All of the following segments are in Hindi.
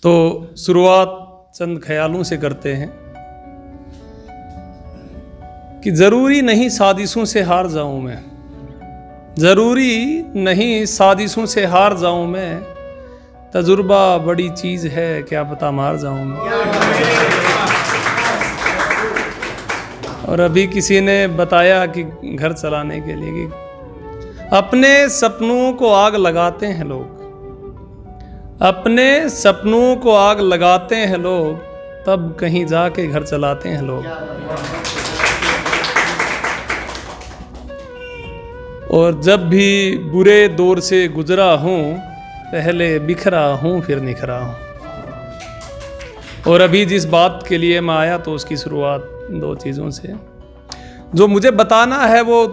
तो शुरुआत चंद ख्यालों से करते हैं कि ज़रूरी नहीं साजिशों से हार जाऊं मैं, ज़रूरी नहीं साजिशों से हार जाऊं मैं, तजुर्बा बड़ी चीज़ है क्या पता मार जाऊं मैं। और अभी किसी ने बताया कि घर चलाने के लिए कि अपने सपनों को आग लगाते हैं लोग, अपने सपनों को आग लगाते हैं लोग, तब कहीं जाके घर चलाते हैं लोग। और जब भी बुरे दौर से गुजरा हूँ, पहले बिखरा हूँ फिर निखरा हूँ। और अभी जिस बात के लिए मैं आया तो उसकी शुरुआत दो चीज़ों से, जो मुझे बताना है वो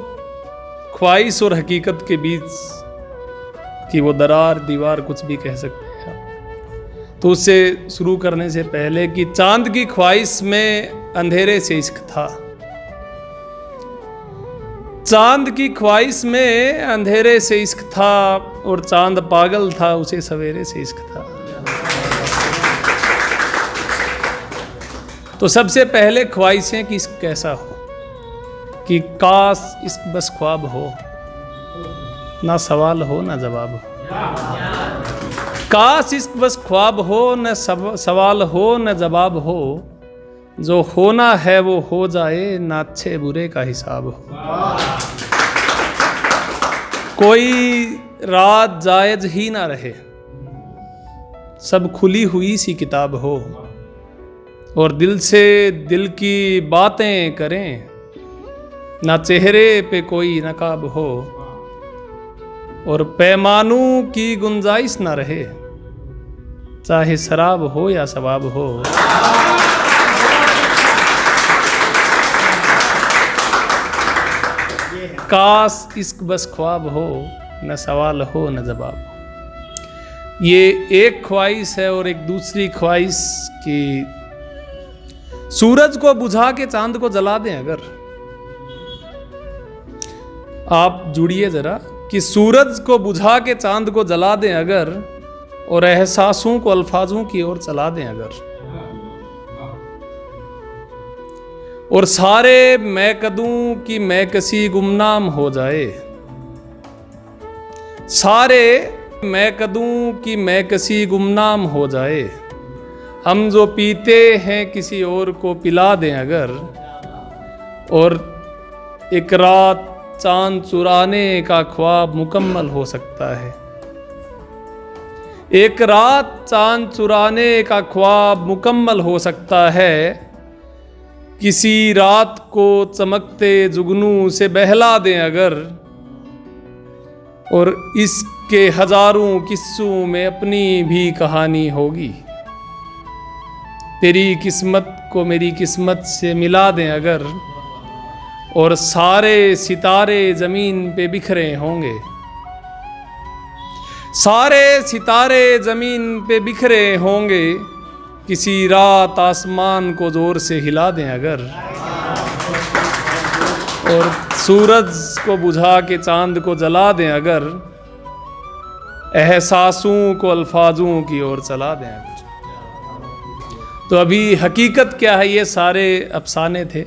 ख्वाहिश और हकीकत के बीच की वो दरार दीवार कुछ भी कह सकते हैं आप। तो उससे शुरू करने से पहले कि चांद की ख्वाहिश में अंधेरे से इश्क था, चांद की ख्वाहिश में अंधेरे से इश्क था, और चांद पागल था उसे सवेरे से इश्क था। तो सबसे पहले ख्वाहिशें कि इश्क कैसा हो, कि काश इश्क बस ख्वाब हो, ना सवाल हो ना जवाब हो। काश इश्क बस ख्वाब हो, न सवाल हो न जवाब हो, जो होना है वो हो जाए, ना अच्छे बुरे का हिसाब हो। कोई रात जायज ही ना रहे, सब खुली हुई सी किताब हो, और दिल से दिल की बातें करें, ना चेहरे पे कोई नकाब हो, और पैमानों की गुंजाइश ना रहे, चाहे शराब हो या सवाब हो। काश इश्क बस ख्वाब हो, न सवाल हो न जवाब हो। ये एक ख्वाहिश है। और एक दूसरी ख्वाहिश कि सूरज को बुझा के चांद को जला दें अगर। आप जुड़िए जरा, कि सूरज को बुझा के चांद को जला दें अगर, और एहसासों को अल्फाजों की ओर चला दें अगर, और सारे मैकदूं की मैकसी गुमनाम हो जाए, सारे मैकदूं की मैकसी गुमनाम हो जाए, हम जो पीते हैं किसी और को पिला दें अगर, और एक रात चांद चुराने का ख्वाब मुकम्मल हो सकता है, एक रात चांद चुराने का ख्वाब मुकम्मल हो सकता है, किसी रात को चमकते जुगनू से बहला दें अगर, और इसके हजारों किस्सों में अपनी भी कहानी होगी, तेरी किस्मत को मेरी किस्मत से मिला दें अगर, और सारे सितारे जमीन पे बिखरे होंगे, सारे सितारे जमीन पे बिखरे होंगे, किसी रात आसमान को जोर से हिला दें अगर, और सूरज को बुझा के चांद को जला दें अगर, एहसासों को अल्फाजों की ओर चला दें अगर। तो अभी हकीकत क्या है, ये सारे अफसाने थे।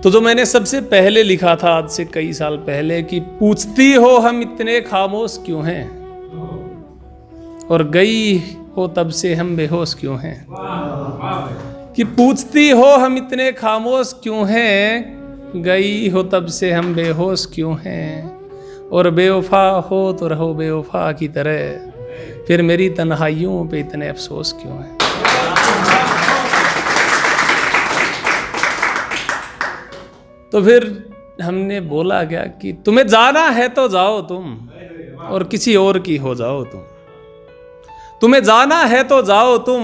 तो जो मैंने सबसे पहले लिखा था आज से कई साल पहले, कि पूछती हो हम इतने खामोश क्यों हैं, और गई हो तब से हम बेहोश क्यों हैं। कि पूछती हो हम इतने खामोश क्यों हैं, गई हो तब से हम बेहोश क्यों हैं, और बेवफा हो तो रहो बेवफा की तरह, फिर मेरी तन्हाइयों पे इतने अफसोस क्यों हैं। तो फिर हमने बोला क्या कि तुम्हें जाना है तो जाओ तुम, और किसी और की हो जाओ तुम। तुम्हें जाना है तो जाओ तुम,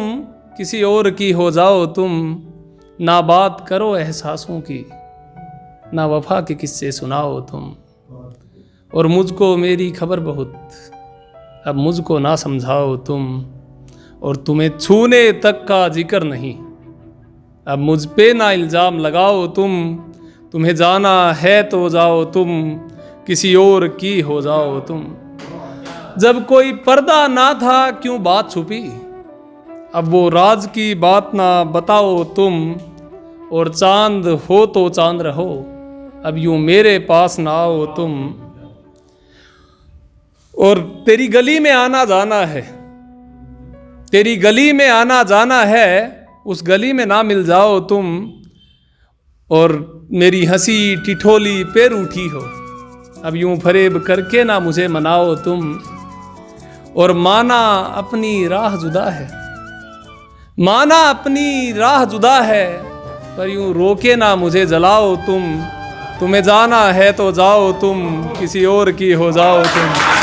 किसी और की हो जाओ तुम, ना बात करो एहसासों की, ना वफा के किस्से सुनाओ तुम, और मुझको मेरी खबर बहुत, अब मुझको ना समझाओ तुम, और तुम्हें छूने तक का जिक्र नहीं, अब मुझ पे ना इल्ज़ाम लगाओ तुम। तुम्हें जाना है तो जाओ तुम, किसी और की हो जाओ तुम। जब कोई पर्दा ना था क्यों बात छुपी, अब वो राज की बात ना बताओ तुम, और चांद हो तो चांद रहो, अब यूं मेरे पास ना आओ तुम। और तेरी गली में आना जाना है, तेरी गली में आना जाना है, उस गली में ना मिल जाओ तुम, और मेरी हंसी ठिठोली पे रूठी हो, अब यूं फरेब करके ना मुझे मनाओ तुम। और माना अपनी राह जुदा है, माना अपनी राह जुदा है, पर यूं रोके ना मुझे जलाओ तुम। तुम्हें जाना है तो जाओ तुम, किसी और की हो जाओ तुम।